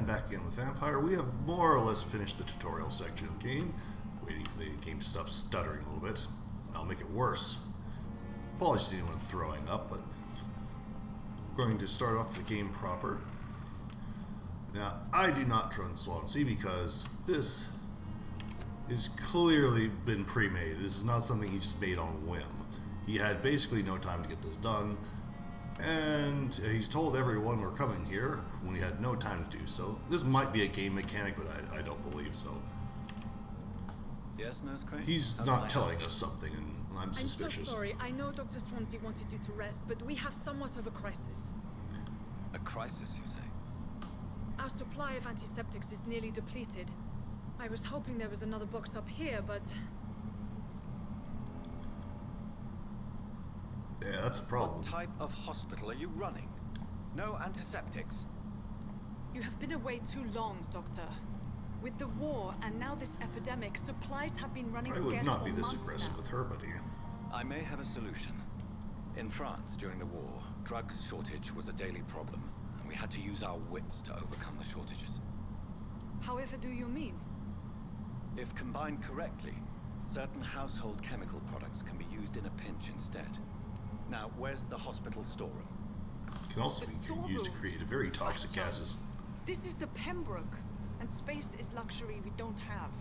back again with Vampyr. We have more or less finished the tutorial section of the game. Waiting for the game to stop stuttering a little bit. I'll make it worse. Apologies to anyone throwing up, but we're going to start off the game proper. Now, I do not trust Swansea because this is clearly been pre-made. This is not something he just made on a whim. He had basically no time to get this done, and he's told everyone we're coming here when he had no time to do so. This might be a game mechanic, but I don't believe so. Yes, Nurse Crane? He's not telling us something, and I'm suspicious. I'm so sorry. I know Dr. Swansea wanted you to rest, but we have somewhat of a crisis. A crisis, you say? Our supply of antiseptics is nearly depleted. I was hoping there was another box up here, but... Yeah, that's a problem. What type of hospital are you running? No antiseptics? You have been away too long, Doctor. With the war and now this epidemic, supplies have been running scarce. I would not be this months aggressive now. with her, buddy. I may have a solution. In France, during the war, drugs shortage was a daily problem, and we had to use our wits to overcome the shortages. However do you mean? If combined correctly, certain household chemical products can be used in a pinch instead. Now, where's the hospital storeroom? It can also be used to create very toxic gases. This is the Pembroke, and space is luxury we don't have.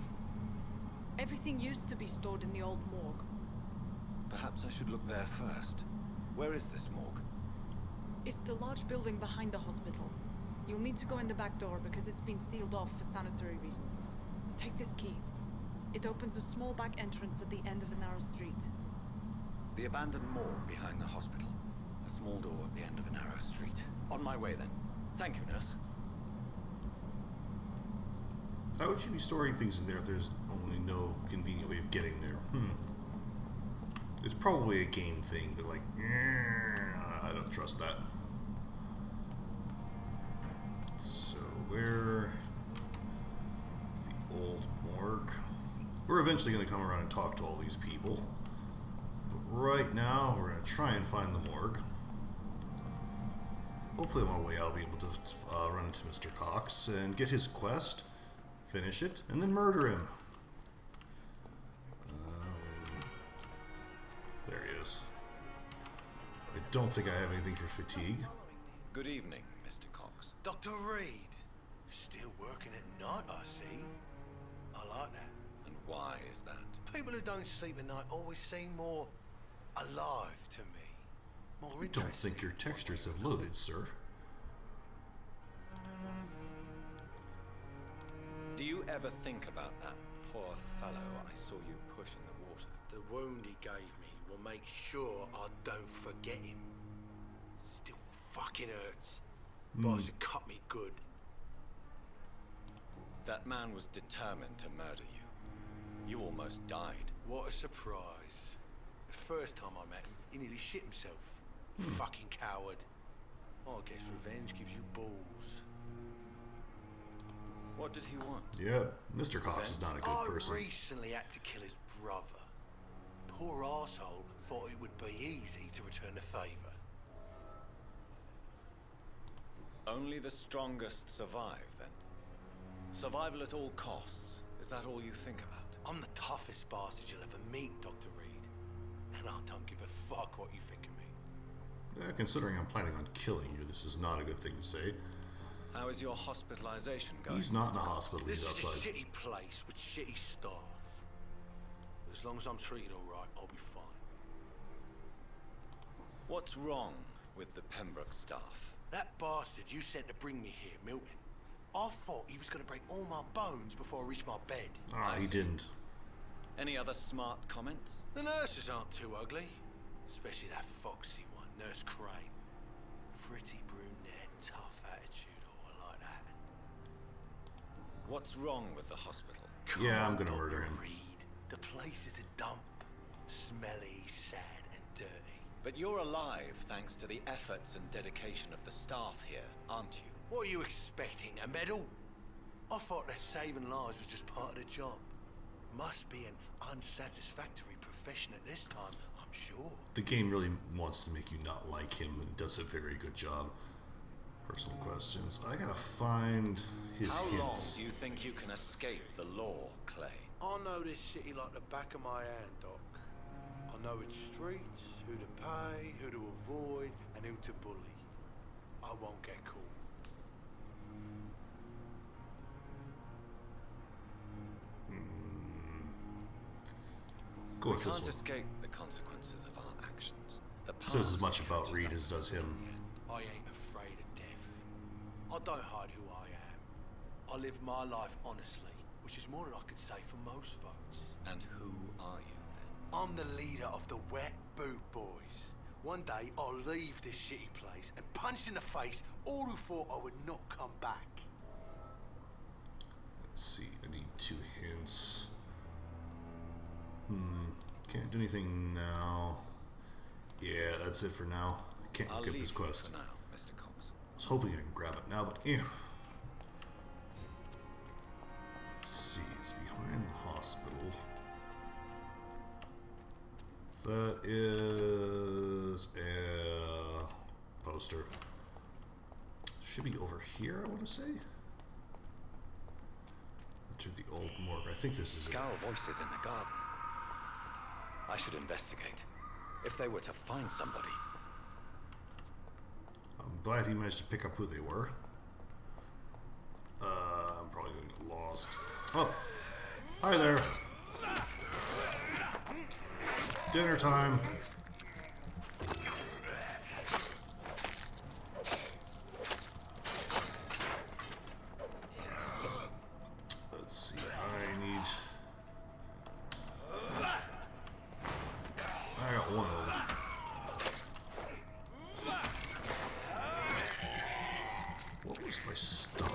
Everything used to be stored in the old morgue. Perhaps I should look there first. Where is this morgue? It's the large building behind the hospital. You'll need to go in the back door because it's been sealed off for sanitary reasons. Take this key. It opens a small back entrance at the end of a narrow street. The abandoned morgue behind the hospital. A small door at the end of a narrow street. On my way then. Thank you, nurse. How would you be storing things in there if there's only no convenient way of getting there? It's probably a game thing, but like, I don't trust that. So, where... the old morgue. We're eventually going to come around and talk to all these people. But right now, we're going to try and find the morgue. Hopefully on my way I'll be able to run into Mr. Cox and get his quest, finish it, and then murder him. There he is. I don't think I have anything for fatigue. Good evening, Mr. Cox. Dr. Reed, still working at night, I see. I like that. And why is that? People who don't sleep at night always seem more alive to me. More I interesting. don't think your textures have loaded, sir. Do you ever think about that poor fellow I saw you push in the water? The wound he gave me will make sure I don't forget him. It still fucking hurts. Boss had cut me good. That man was determined to murder you. You almost died. What a surprise. The first time I met him, he nearly shit himself. Fucking coward. I guess revenge gives you balls. What did he want? Yeah, Mr. Cox is not a good person. I recently had to kill his brother. Poor arsehole thought it would be easy to return the favour. Only the strongest survive, then? Survival at all costs. Is that all you think about? I'm the toughest bastard you'll ever meet, Dr. Reed. And I don't give a fuck what you think of me. Considering I'm planning on killing you, this is not a good thing to say. How is your hospitalization going? He's not in a hospital, he's This is a outside. shitty place with shitty staff. As long as I'm treated alright, I'll be fine. What's wrong with the Pembroke staff? That bastard you sent to bring me here, Milton. I thought he was going to break all my bones before I reached my bed. He didn't. Any other smart comments? The nurses aren't too ugly. Especially that foxy one, Nurse Crane. Pretty brunette, tough attitude, all like that. What's wrong with the hospital? Yeah, I'm gonna Dr. murder him. Reed. The place is a dump. Smelly, sad, and dirty. But you're alive thanks to the efforts and dedication of the staff here, aren't you? What are you expecting, a medal? I thought that saving lives was just part of the job. Must be an unsatisfactory profession at this time, I'm sure. The game really wants to make you not like him and does a very good job. Personal questions. I gotta find his How long hints. do you think you can escape the law, Clay? I know this city like the back of my hand, Doc. I know its streets, who to pay, who to avoid, and who to bully. I won't get caught. Go We with this can't one. escape the consequences of our actions. The Says as past much about catches Reed up. as does him. I ain't afraid of death. I don't hide who I am. I live my life honestly, which is more than I could say for most folks. And who are you then? I'm the leader of the Wet Boot Boys. One day I'll leave this shitty place and punch in the face all who thought I would not come back. Let's see, I need 2 hints. Can't do anything now. Yeah, that's it for now. Can't I'll pick up leave his you quest. for now, Mr. Cox. I was hoping I could grab it now, but yeah. Let's see, it's behind the hospital. That is a poster. Should be over here, I want to say. Enter the old morgue. I think this is it. Scowl voices in the garden. I should investigate. If they were to find somebody. I'm glad he managed to pick up who they were. I'm probably going to get lost. Oh, hi there. Dinner time. Let's see, I need... I got one of them. What was my stun?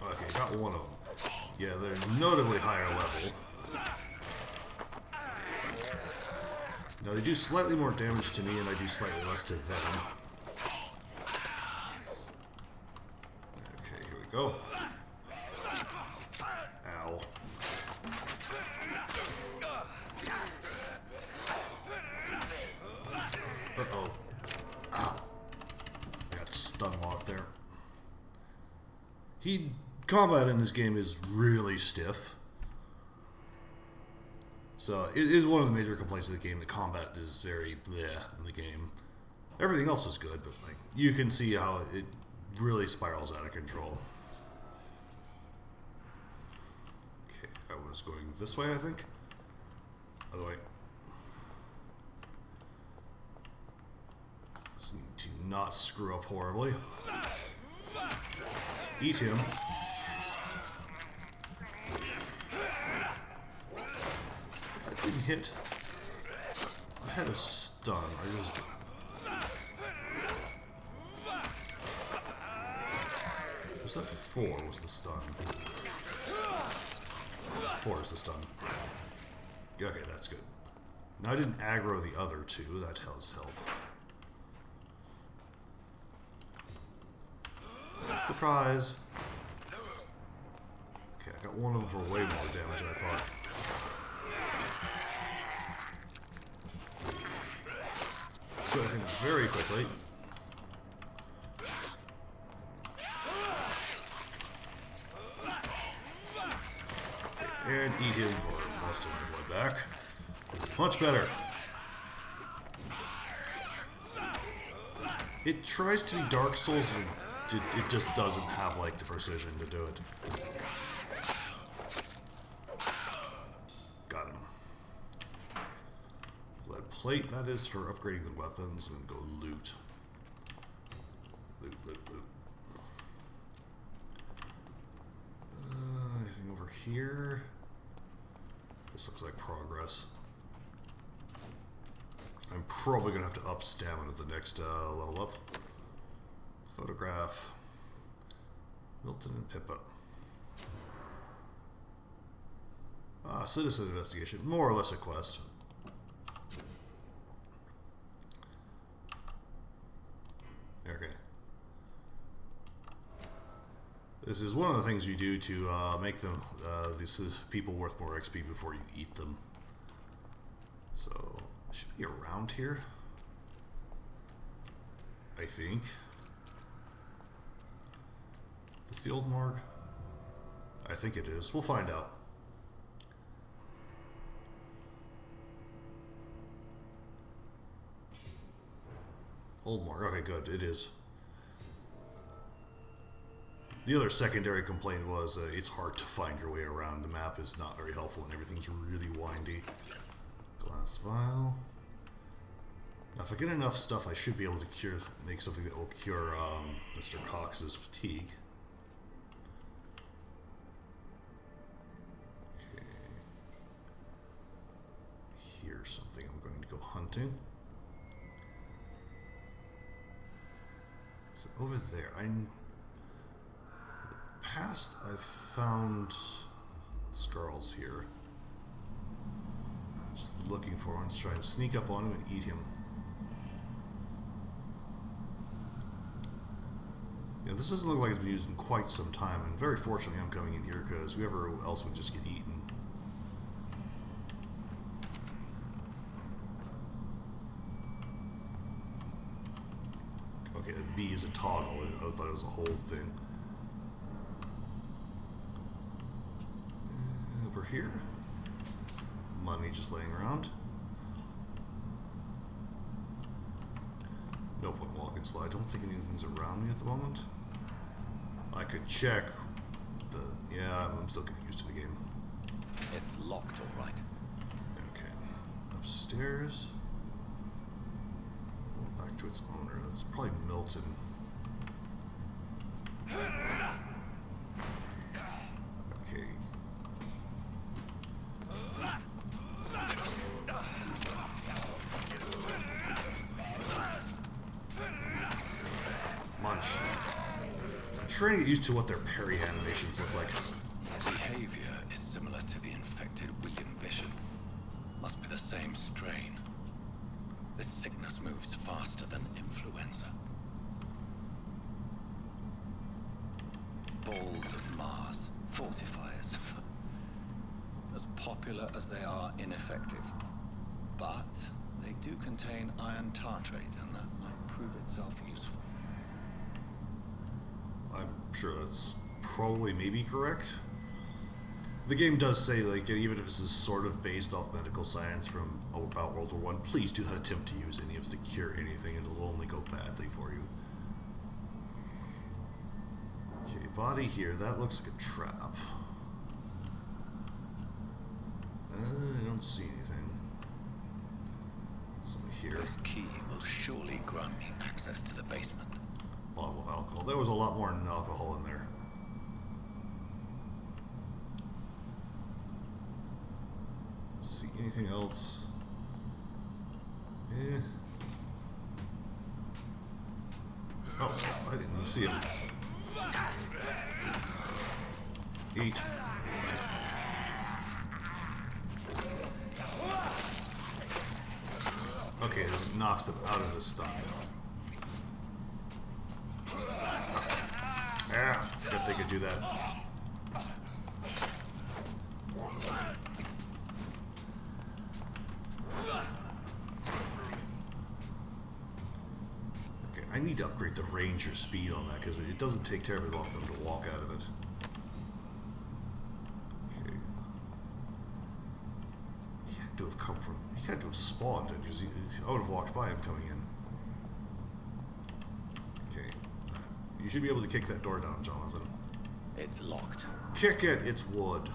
Okay, got one of them. Yeah, they're notably higher level. Now they do slightly more damage to me and I do slightly less to them. Okay, here we go. Ow. Uh-oh. Ow. I got stun locked there. Combat in this game is really stiff. So it is one of the major complaints of the game. The combat is very bleh in the game. Everything else is good, but like you can see how it really spirals out of control. Okay, I was going this way, I think. Other way. Just need to not screw up horribly. Eat him. That didn't hit. I had a stun. I just... Was that 4 was the stun? 4 is the stun. Okay, that's good. Now I didn't aggro the other 2. That does help. Surprise! Okay, I got one of them for way more damage than I thought. So I think very quickly. And eat him for most of my blood back. Much better. It tries to be Dark Souls and it just doesn't have like the precision to do it. Got him. Lead plate, that is for upgrading the weapons. I'm gonna go loot. Loot, loot, loot. Anything over here? This looks like progress. I'm probably gonna have to up stamina at the next level up. Photograph. Milton and Pippa. Citizen investigation. More or less a quest. Okay. This is one of the things you do to make them these people worth more XP before you eat them. So it should be around here, I think. Is this the old morgue? I think it is. We'll find out. Old morgue. Okay, good. It is. The other secondary complaint was it's hard to find your way around. The map is not very helpful and everything's really windy. Glass vial. Now if I get enough stuff, I should be able to make something that will cure Mr. Cox's fatigue. Okay. Here's something. I'm going to go hunting. Is it over there? Past, I've found Scarls here. I'm just looking for one to try and sneak up on him and eat him. Yeah, this doesn't look like it's been used in quite some time, and very fortunately I'm coming in here because whoever else would just get eaten. Okay, the B is a toggle. I thought it was a hold thing. Over here. Money just laying around. No point walking slow. I don't think anything's around me at the moment. I could check. Yeah, I'm still getting used to the game. It's locked, all right. Okay. Upstairs. Well, back to its owner. That's probably Milton. Okay. Munch. I'm trying to get used to what their parry animations look like. Behavior is similar to the infected William Bishop. Must be the same strain. This sickness moves faster than influenza. Balls of Mars, fortifiers. As popular as they are ineffective. But they do contain iron tartrate, and that might prove itself useful. I'm sure that's probably maybe correct. The game does say, like, even if this is sort of based off medical science from about World War I, please do not attempt to use any of this to cure anything. It'll only go badly for you. Okay, body here. That looks like a trap. I don't see anything. So here. This key will surely grant me access to the basement. Bottle of alcohol. There was a lot more than alcohol in there. Let's see, anything else? Eh. Oh, I didn't even see him. Eat. Okay, that knocks them out of the stun. Yeah, forgot they could do that. Okay, I need to upgrade the ranger speed on that because it doesn't take terribly long for them to walk out of it. Okay. He had to have come from. He had to have spawned it because I would have walked by him coming in. Okay. You should be able to kick that door down, Jonathan. It's locked. Kick it! It's wood.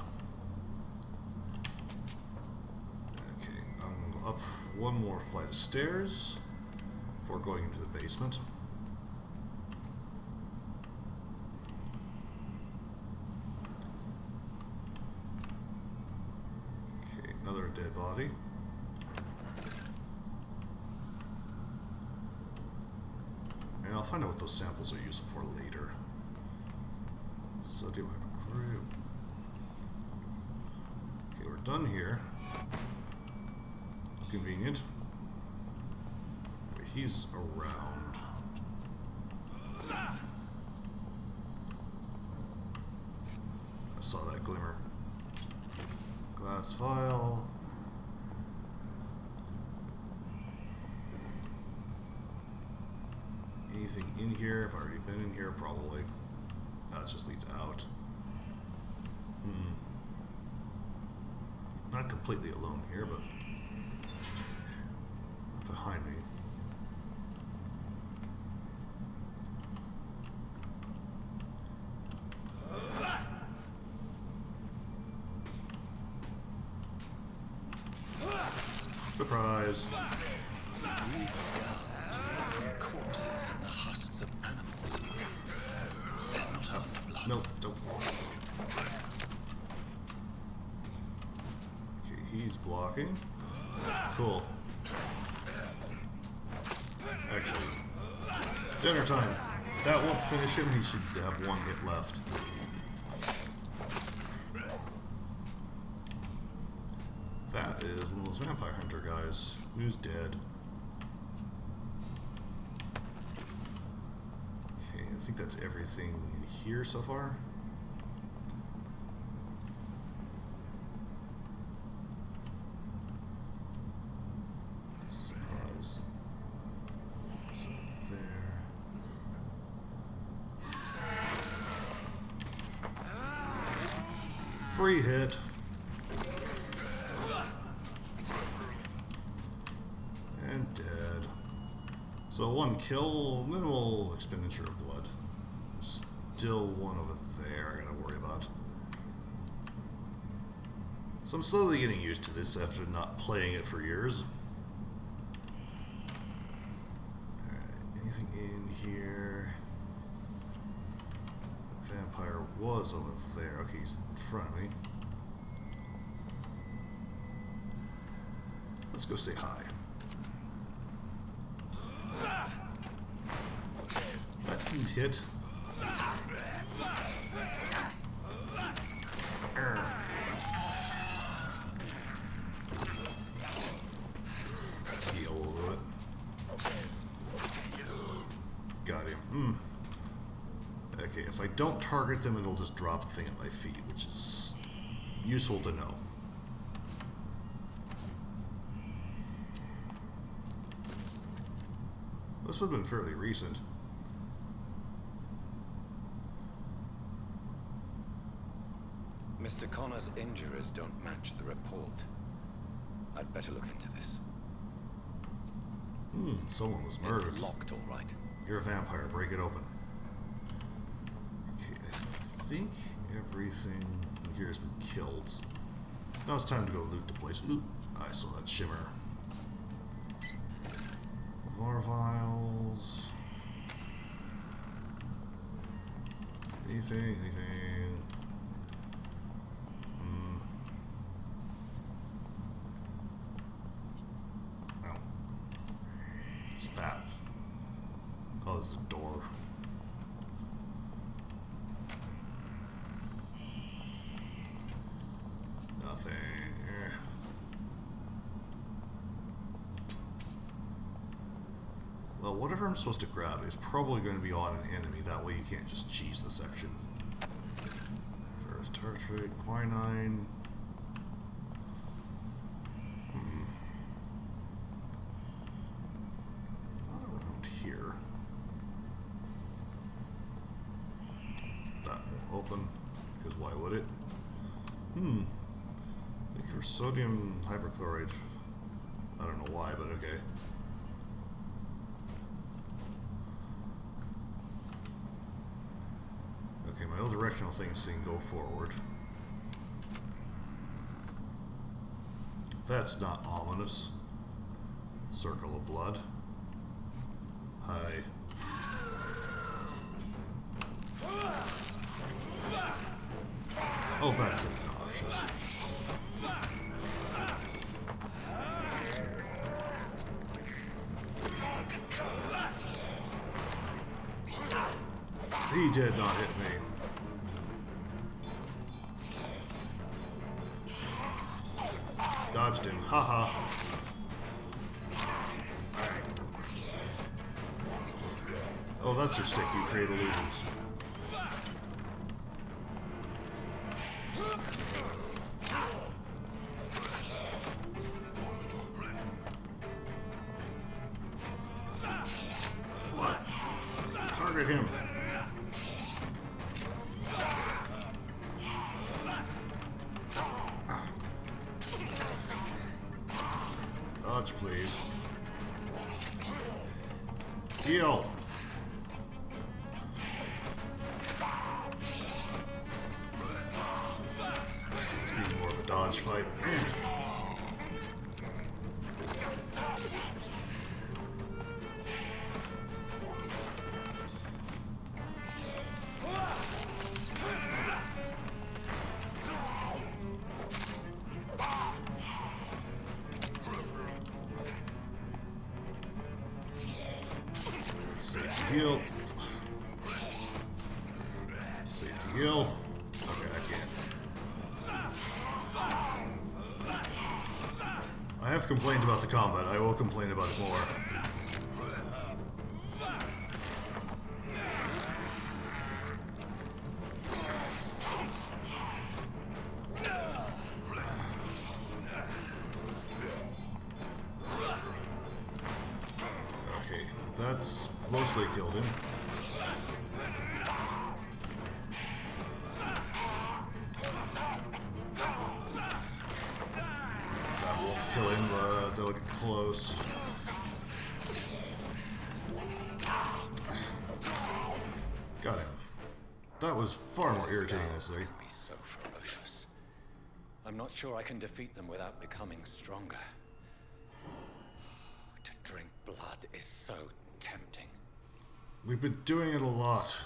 Okay, I'm going to go up one more flight of stairs before going into the basement. Okay, another dead body. And I'll find out what those samples are useful for later. Sodium hypochlorite. Okay, we're done here. Convenient. Okay, he's around. Last vial. Anything in here? I've already been in here, probably. That just leads out. Not completely alone here, but behind me. Surprise. Corpses and the husks of animals. They're not after blood. Nope, nope. Okay, he's blocking. Cool. Actually, dinner time. That won't finish him. He should have one hit left. That is one of those vampire hunter guys who's dead. Okay, I think that's everything here so far. Surprise. So there. Free hit. And dead. So one kill, minimal expenditure of blood. Still one over there I gotta worry about. So I'm slowly getting used to this after not playing it for years. Alright, anything in here? The vampire was over there. Okay, he's in front of me. Let's go say hi. That didn't hit. Heal a little bit. Got him. Okay, if I don't target them, it'll just drop the thing at my feet, which is useful to know. This would have been fairly recent. Mr. Connor's injuries don't match the report. I'd better look into this. Someone was murdered. It's locked, all right. You're a vampire. Break it open. Okay, I think everything here has been killed. So now it's time to go loot the place. Ooh, I saw that shimmer. Var vials. Anything. Oh. What's that? Oh, it's a door. Nothing. Well, whatever I'm supposed to grab is probably going to be on an enemy. That way you can't just cheese the section. First tartrate, quinine. Not around here. That won't open, because why would it? Looking for sodium hypochlorite. I don't know why, but okay. Okay, my little directional thing is saying go forward. That's not ominous. Circle of blood. Hi. Oh, that's obnoxious. He did not hit me. Dodged him. Haha. Oh, that's your stick. You create illusions. Target him. Dodge, please. Heal. Seems to be more of a dodge fight. Safety heal. Safety heal. Okay, I can't. I have complained about the combat. I will complain about it more. Okay, that's mostly killed him. That won't kill him, but they'll get close. Got him. That was far more irritating than this thing. Be so ferocious. I'm not sure I can defeat them without becoming stronger. To drink blood is so tempting. We've been doing it a lot.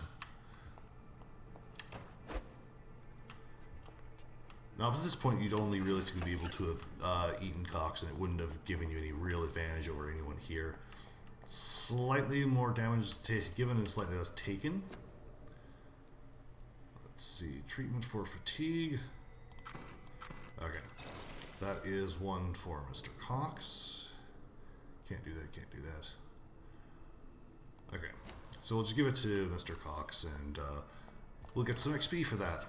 Now, up to this point, you'd only realistically be able to have eaten Cox, and it wouldn't have given you any real advantage over anyone here. Slightly more damage given and slightly less taken. Let's see. Treatment for fatigue. Okay. That is one for Mr. Cox. Can't do that, can't do that. Okay. So we'll just give it to Mr. Cox, and we'll get some XP for that.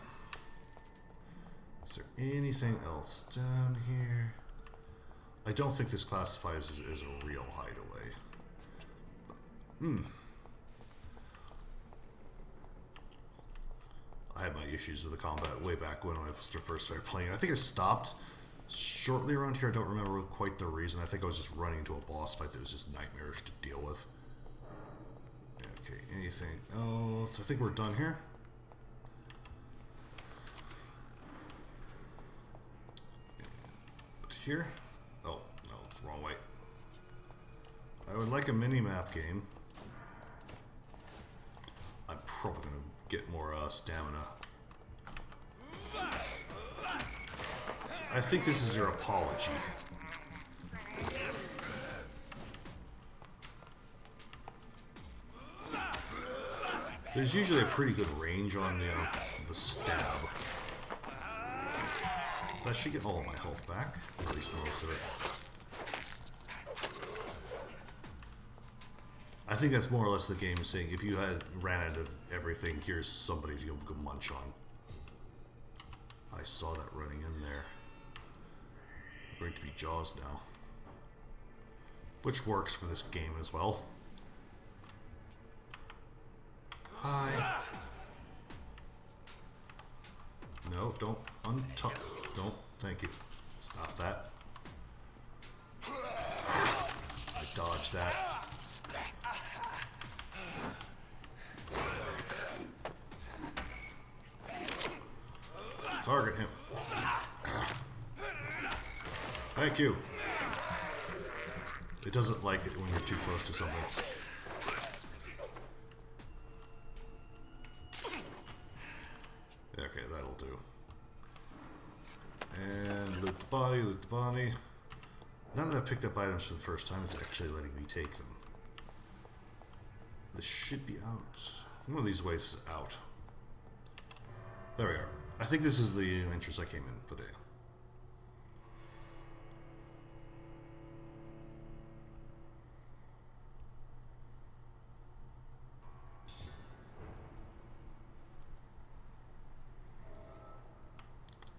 Is there anything else down here? I don't think this classifies as a real hideaway. I had my issues with the combat way back when I first started playing. I think I stopped shortly around here. I don't remember quite the reason. I think I was just running into a boss fight that was just nightmarish to deal with. Okay, anything else? I think we're done here. Here? Oh, no, it's the wrong way. I would like a mini-map game. I'm probably going to get more stamina. I think this is your apology. There's usually a pretty good range on the stab. That should get all of my health back, or at least most of it. I think that's more or less the game saying if you ran out of everything, here's somebody to go munch on. I saw that running in there. Going to be Jaws now, which works for this game as well. Hi. No, don't untuck. Don't. Thank you. Stop that. I dodged that. Target him. Thank you. It doesn't like it when you're too close to something. Okay, that'll do. And loot the body, loot the body. Now that I've picked up items for the first time, it's actually letting me take them. This should be out. One of these ways is out. There we are. I think this is the entrance I came in today.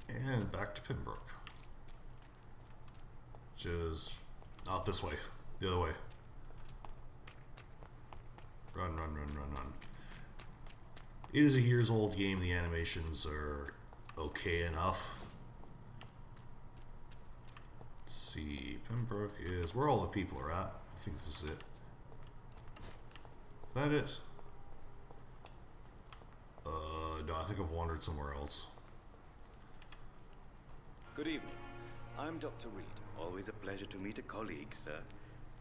And back to Pembroke. Which is not this way, the other way. Run, run, run, run, run. It is a years old game. The animations are okay enough. Let's see. Pembroke is where all the people are at. I think this is it. Is that it? No, I think I've wandered somewhere else. Good evening. I'm Dr. Reed. Always a pleasure to meet a colleague, sir.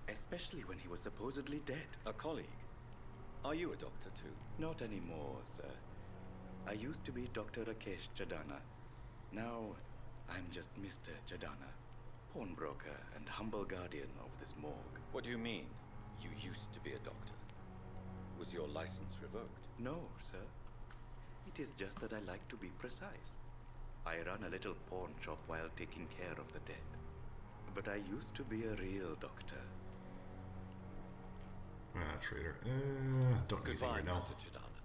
Especially when he was supposedly dead. A colleague? Are you a doctor too? Not anymore, sir. I used to be Dr. Rakesh Chadana. Now, I'm just Mr. Chadana, pawnbroker and humble guardian of this morgue. What do you mean, you used to be a doctor? Was your license revoked? No, sir. It is just that I like to be precise. I run a little pawn shop while taking care of the dead. But I used to be a real doctor. Trader. Don't need anything Goodbye, right now. Mr. Chidana.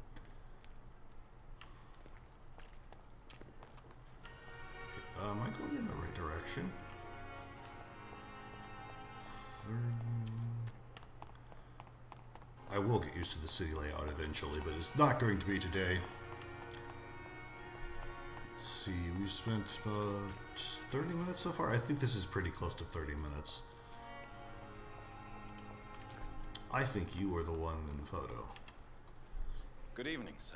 Am I going in the right direction? I will get used to the city layout eventually, but it's not going to be today. Let's see, we spent about 30 minutes so far. I think this is pretty close to 30 minutes. I think you were the one in the photo. Good evening, sir.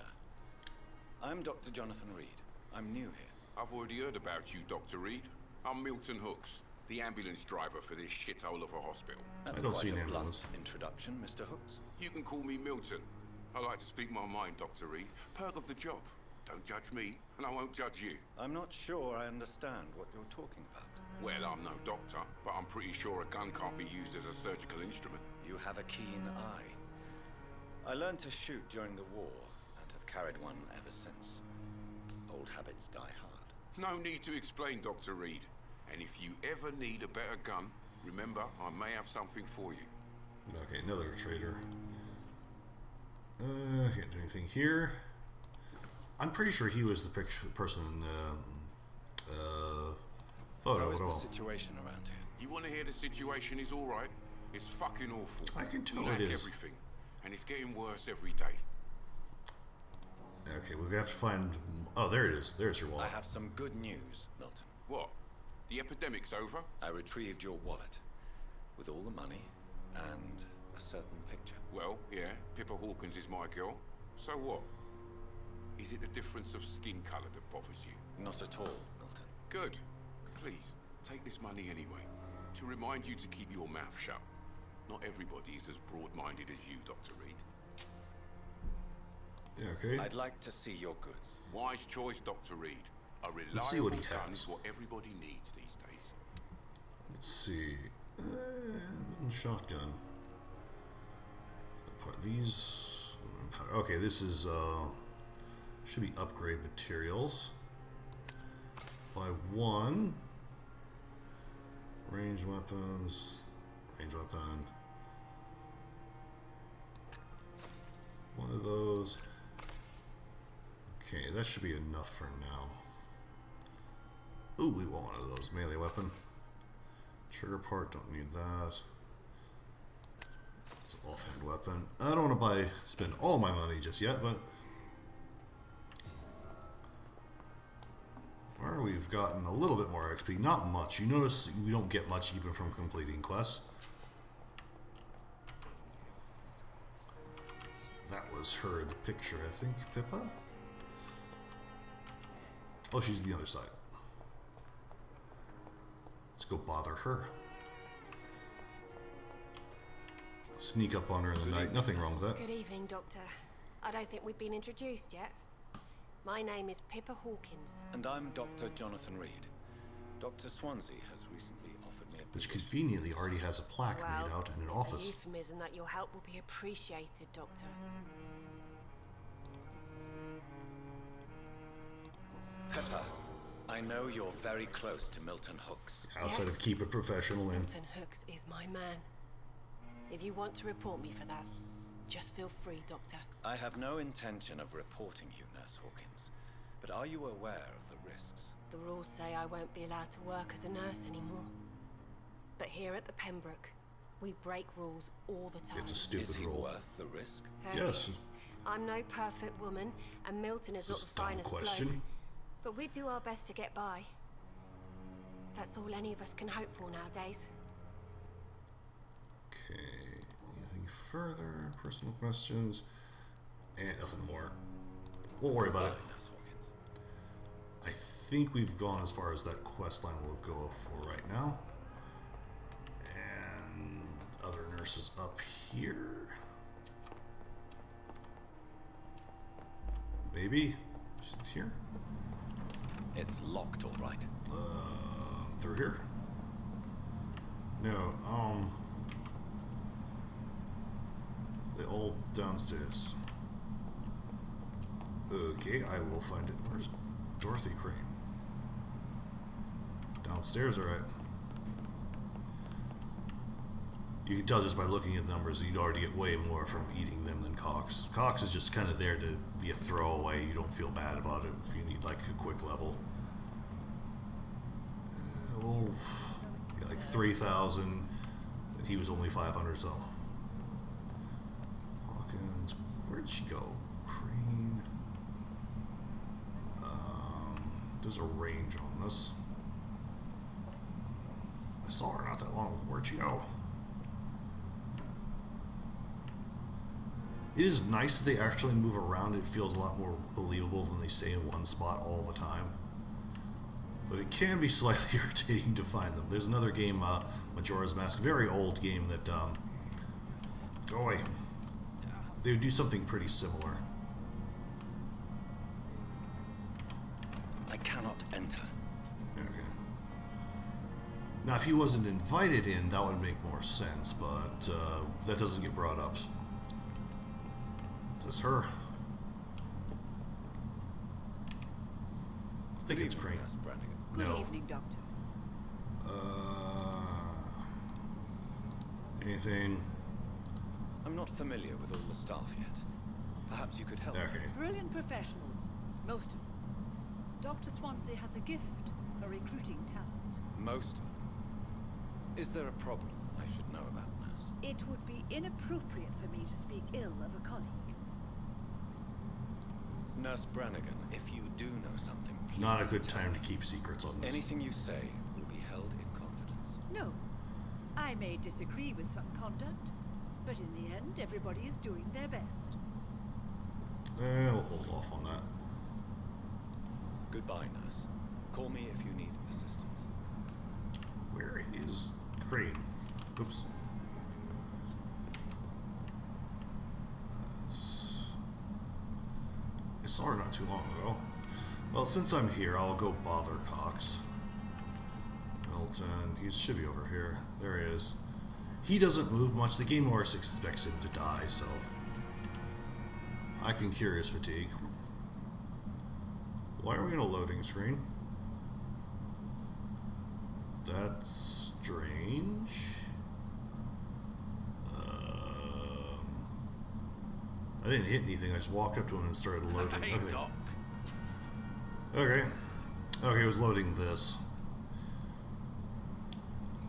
I'm Dr. Jonathan Reed. I'm new here. I've already heard about you, Dr. Reed. I'm Milton Hooks, the ambulance driver for this shithole of a hospital. That's I don't quite see an a ambulance. blunt introduction, Mr. Hooks. You can call me Milton. I like to speak my mind, Dr. Reed. Perk of the job. Don't judge me, and I won't judge you. I'm not sure I understand what you're talking about. Well, I'm no doctor, but I'm pretty sure a gun can't be used as a surgical instrument. You have a keen eye. I learned to shoot during the war, and have carried one ever since. Old habits die hard. No need to explain, Dr. Reed. And if you ever need a better gun, remember, I may have something for you. Okay, another trader. Can't do anything here. I'm pretty sure he was the person in the photo How is at the all. situation around here? You want to hear the situation is all right? It's fucking awful. I can tell we lack it is. everything, and it's getting worse every day. Okay, we're gonna have to find. Oh, there it is. There's your I wallet. have some good news, Milton. What? The epidemic's over? I retrieved your wallet, with all the money, and a certain picture. Well, yeah, Pippa Hawkins is my girl. So what? Is it the difference of skin colour that bothers you? Not at all, Milton. Good. Please, take this money anyway, to remind you to keep your mouth shut. Not everybody is as broad-minded as you, Dr. Reed. Yeah, okay. I'd like to see your goods. Wise choice, Dr. Reed. A Let's see what reliable he gun has. is what everybody needs these days. Let's see. Shotgun. These. Okay, this is should be upgrade materials. Buy one. Range weapons. Range weapon. One of those. Okay, that should be enough for now. Ooh, we want one of those. Melee weapon. Trigger part, don't need that. It's an offhand weapon. I don't want to spend all my money just yet, but well, we've gotten a little bit more XP. Not much. You notice we don't get much even from completing quests. That was her, the picture, I think. Pippa? Oh, she's on the other side. Let's go bother her. Sneak up on her in the night. Nothing wrong with that. Good evening, Doctor. I don't think we've been introduced yet. My name is Pippa Hawkins. And I'm Dr. Jonathan Reed. Dr. Swansea has recently offered me a Which position. conveniently already has a plaque made out in an it's office. a euphemism that your help will be appreciated, Doctor. Pepper, I know you're very close to Milton Hooks. Outside of keep it professional and Milton Hooks is my man. If you want to report me for that, just feel free, Doctor. I have no intention of reporting you, Nurse Hawkins. But are you aware of the risks? The rules say I won't be allowed to work as a nurse anymore. But here at the Pembroke, we break rules all the time. it's a stupid Is he rule. worth the risk? Hey, Yes. I'm no perfect woman, and Milton is not This the dumb finest question. bloke. But we do our best to get by. That's all any of us can hope for nowadays. Okay, anything further? Personal questions? And nothing more. Won't worry about it. I think we've gone as far as that quest line will go for right now. And other nurses up here. Maybe she's here. It's locked, all right. Through here? No. The old downstairs. Okay, I will find it. Where's Dorothy Crane? Downstairs, alright. You can tell just by looking at the numbers that you'd already get way more from eating them than Cox. Cox is just kind of there to be a throwaway. You don't feel bad about it if you need like a quick level. Well, yeah, like 3,000. And he was only 500, so. Hawkins, where'd she go? Crane. There's a range on this. I saw her not that long ago. Where'd she go? It is nice that they actually move around. It feels a lot more believable than they stay in one spot all the time. But it can be slightly irritating to find them. There's another game, Majora's Mask, very old game that, go away. They would do something pretty similar. I cannot enter. Okay. Now, if he wasn't invited in, that would make more sense, but that doesn't get brought up. Is this her? I think it's Crane. Good No. evening, Doctor. Anything? I'm not familiar with all the staff yet. Perhaps you could help. Okay. Brilliant professionals, most of them. Dr. Swansea has a gift, a recruiting talent. Most of them. Is there a problem I should know about, nurse? It would be inappropriate for me to speak ill of a colleague. Nurse Brannigan, if you do know something, please Not a good tell time me. to keep secrets on this. Anything you say will be held in confidence. No, I may disagree with some conduct, but in the end, everybody is doing their best. We'll hold off on that. Goodbye, nurse. Call me if you need assistance. Where is Crane? Oops. I saw her not too long ago. Well, since I'm here, I'll go bother Cox. Milton, he should be over here. There he is. He doesn't move much. The game always expects him to die, so I can cure his fatigue. Why are we in a loading screen? That's strange. I didn't hit anything. I just walked up to him and started loading. Hey, Okay. Doc. Okay. Okay, it was loading this.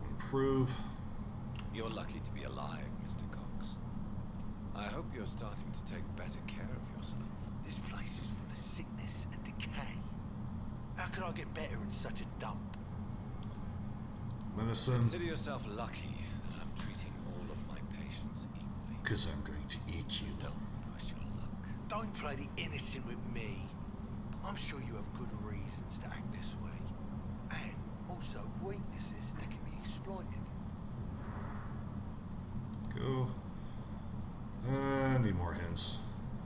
Improve. You're lucky to be alive, Mr. Cox. I hope you're starting to take better care of yourself. This place is full of sickness and decay. How could I get better in such a dump? Medicine. Consider yourself lucky that I'm treating all of my patients equally. Because I'm going to eat you. Don't push your luck. Don't play the innocent with me. I'm sure you have good reasons to act this way. And also weaknesses that can be exploited. Go. I need more hints.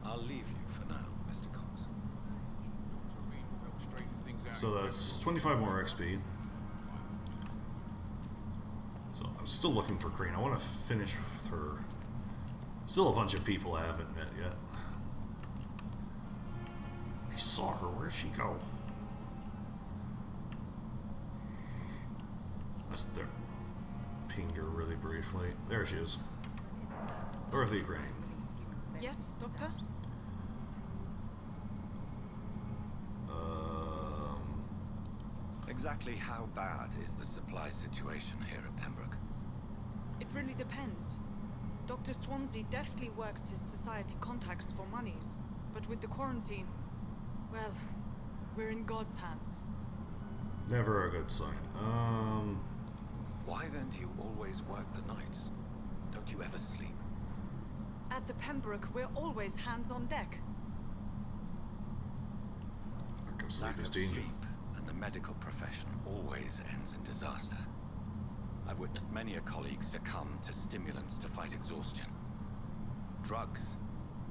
I'll leave you for now, Mr. Cox. So that's 25 more XP. So I'm still looking for Crane. I want to finish with her. Still a bunch of people I haven't met yet. I saw her. Where'd she go? That's there. Pinged her really briefly. There she is. Dorothy Crane. Yes, Doctor? Exactly how bad is the supply situation here at Pembroke? It really depends. Dr. Swansea deftly works his society contacts for monies, but with the quarantine, well, we're in God's hands. Never a good sign. Why then do you always work the nights? Don't you ever sleep? At the Pembroke, we're always hands on deck. Lack of sleep Lack is of danger. sleep and the medical profession always ends in disaster. I've witnessed many a colleague succumb to stimulants to fight exhaustion. Drugs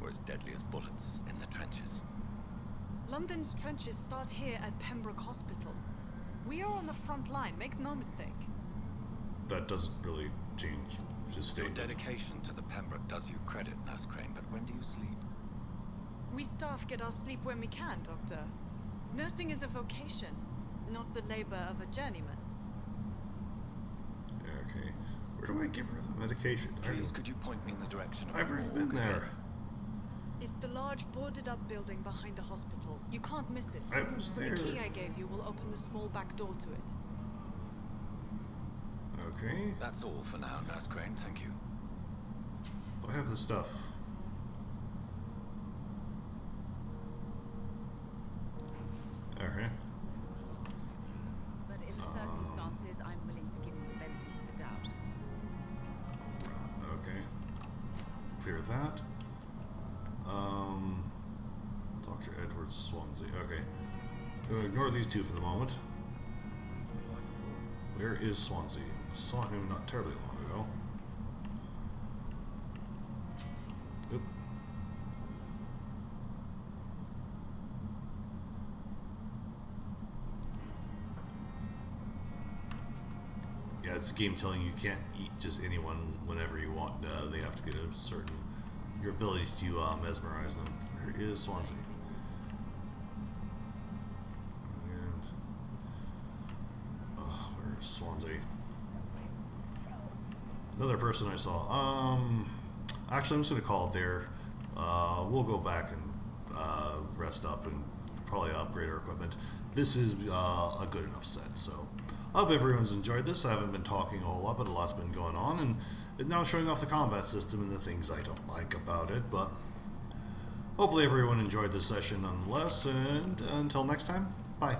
were as deadly as bullets in the trenches. London's trenches start here at Pembroke Hospital. We are on the front line, make no mistake. That doesn't really change his Your statement. dedication to the Pembroke does you credit, Nurse Crane, but when do you sleep? We staff get our sleep when we can, Doctor. Nursing is a vocation, not the labor of a journeyman. Okay. Where do I give her the medication? Please, could you point me in the direction of I've the already morgue been there. again? It's the large boarded-up building behind the hospital. You can't miss it. I was there. The key I gave you will open the small back door to it. Okay. That's all for now, Nurse Crane, thank you. I have the stuff. Okay. But in the circumstances, I'm willing to give you the benefit of the doubt. Okay. Clear that. Dr. Edward Swansea. Okay. We'll ignore these two for the moment. Where is Swansea? I saw him not terribly long ago. Oop. Yeah, it's a game telling you can't eat just anyone whenever you want. They have to get a certain your ability to mesmerize them. Where is Swansea? And where is Swansea? Another person I saw. Actually, I'm just gonna call it there. We'll go back and rest up and probably upgrade our equipment. This is a good enough set, so I hope everyone's enjoyed this. I haven't been talking a whole lot, but a lot's been going on, and it's now showing off the combat system and the things I don't like about it, but hopefully everyone enjoyed this session nonetheless, and until next time, bye.